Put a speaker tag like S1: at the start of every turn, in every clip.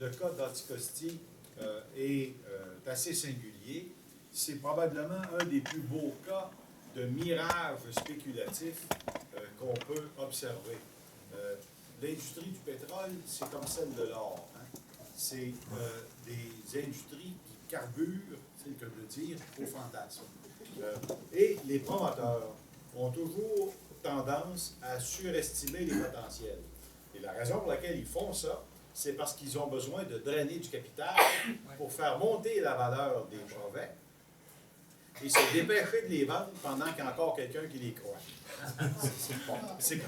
S1: Le cas d'Anticosti est assez singulier. C'est probablement un des plus beaux cas de mirage spéculatif qu'on peut observer. L'industrie du pétrole, c'est comme celle de l'or. Hein? C'est des industries qui carburent, c'est le cas de le dire, au fantasme. Et les promoteurs ont toujours tendance à surestimer les potentiels. Et la raison pour laquelle ils font ça, c'est parce qu'ils ont besoin de drainer du capital pour faire monter la valeur des brevets et se dépêcher de les vendre pendant qu'il y a encore quelqu'un qui les croit. C'est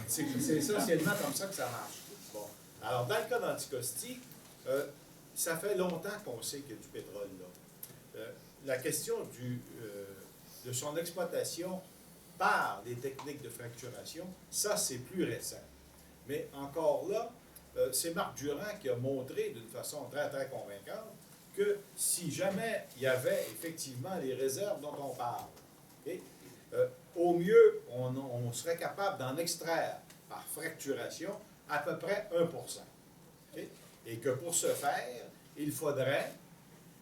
S1: essentiellement comme ça que ça marche. Bon. Alors, dans le cas d'Anticosti, ça fait longtemps qu'on sait qu'il y a du pétrole là. La question de son exploitation par les techniques de fracturation, ça, c'est plus récent. Mais encore là, c'est Marc Durand qui a montré d'une façon très, très convaincante que si jamais il y avait effectivement les réserves dont on parle, au mieux, on serait capable d'en extraire par fracturation à peu près 1 %. Et que pour ce faire, il faudrait,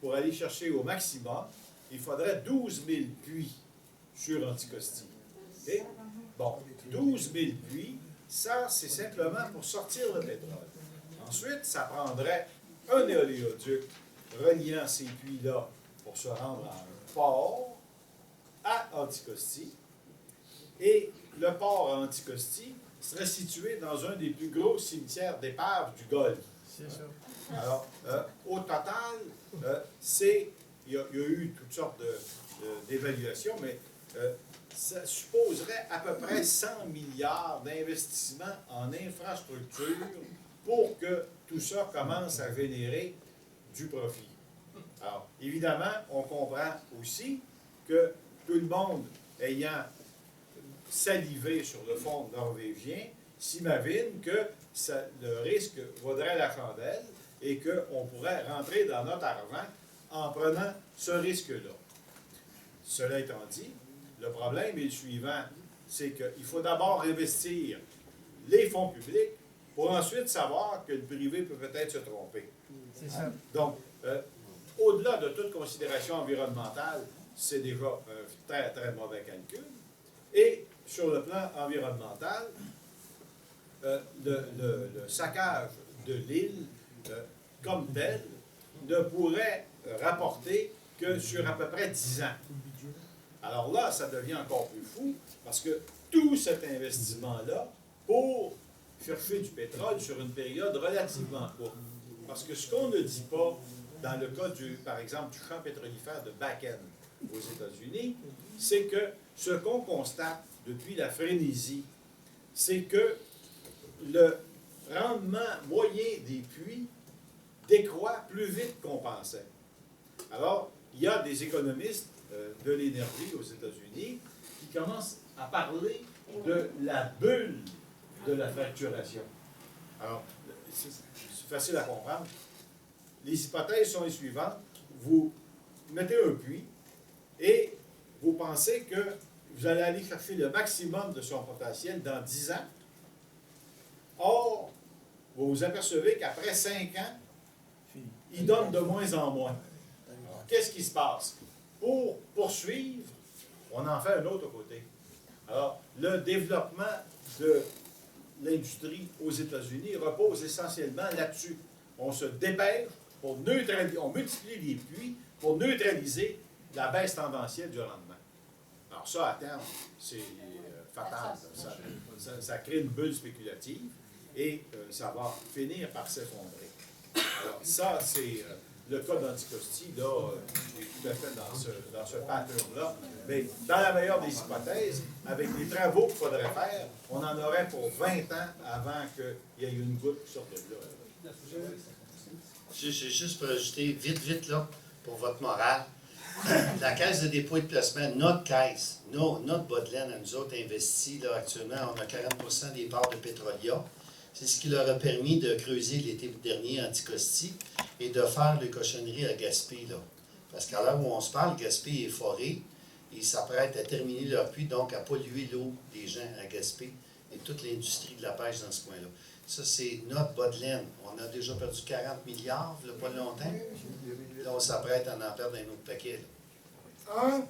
S1: pour aller chercher au maximum, il faudrait 12 000 puits sur Anticosti. Bon, 12 000 puits, ça, c'est simplement pour sortir le pétrole. Ensuite, ça prendrait un éoléoduc reliant ces puits-là pour se rendre à un port à Anticosti. Et le port à Anticosti serait situé dans un des plus gros cimetières d'épaves du Golfe. C'est ça. Alors, au total, il y a eu toutes sortes d'évaluations, mais ça supposerait à peu près 100 milliards d'investissements en infrastructure pour que tout ça commence à générer du profit. Alors, évidemment, on comprend aussi que tout le monde ayant salivé sur le fond norvégien s'imagine que le risque vaudrait la chandelle et qu'on pourrait rentrer dans notre argent en prenant ce risque-là. Cela étant dit, le problème est le suivant, c'est qu'il faut d'abord investir les fonds publics pour ensuite savoir que le privé peut peut-être se tromper. C'est ça. Donc, au-delà de toute considération environnementale, c'est déjà un très, très mauvais calcul. Et sur le plan environnemental, le saccage de l'île, comme tel, ne pourrait rapporter que sur à peu près 10 ans. Alors là, ça devient encore plus fou, parce que tout cet investissement-là, pour chercher du pétrole sur une période relativement courte. Parce que ce qu'on ne dit pas, dans le cas, par exemple, du champ pétrolifère de Bakken aux États-Unis, c'est que ce qu'on constate depuis la frénésie, c'est que le rendement moyen des puits décroît plus vite qu'on pensait. Alors, il y a des économistes de l'énergie aux États-Unis qui commencent à parler de la bulle de la fracturation. Alors, c'est facile à comprendre. Les hypothèses sont les suivantes. Vous mettez un puits et vous pensez que vous allez aller chercher le maximum de son potentiel dans 10 ans. Or, vous vous apercevez qu'après 5 ans, il donne de moins en moins. Alors, qu'est-ce qui se passe? Pour poursuivre, on en fait un autre côté. Alors, le développement de l'industrie aux États-Unis repose essentiellement là-dessus. On se dépêche pour neutraliser, on multiplie les puits pour neutraliser la baisse tendancielle du rendement. Alors ça, à terme, c'est fatal. Ça crée une bulle spéculative et ça va finir par s'effondrer. Alors ça, c'est le cas d'Anticosti, là, est tout à fait dans ce pattern-là. Mais dans la meilleure des hypothèses, avec les travaux qu'il faudrait faire, on en aurait pour 20 ans avant qu'il y ait une goutte qui sorte de là.
S2: J'ai juste pour ajouter, vite, là, pour votre morale. La Caisse de dépôt et de placement, notre caisse, notre bas de laine à nous autres investis, là, actuellement, on a 40 des parts de Petrolia. C'est ce qui leur a permis de creuser l'été dernier Anticosti et de faire les cochonneries à Gaspé, là. Parce qu'à l'heure où on se parle, Gaspé est foré. Ils s'apprêtent à terminer leur puits, donc à polluer l'eau des gens à Gaspé et toute l'industrie de la pêche dans ce coin-là. Ça, c'est notre bas de laine. On a déjà perdu 40 milliards, il n'y a pas longtemps. Là, on s'apprête à en perdre un autre paquet. Là.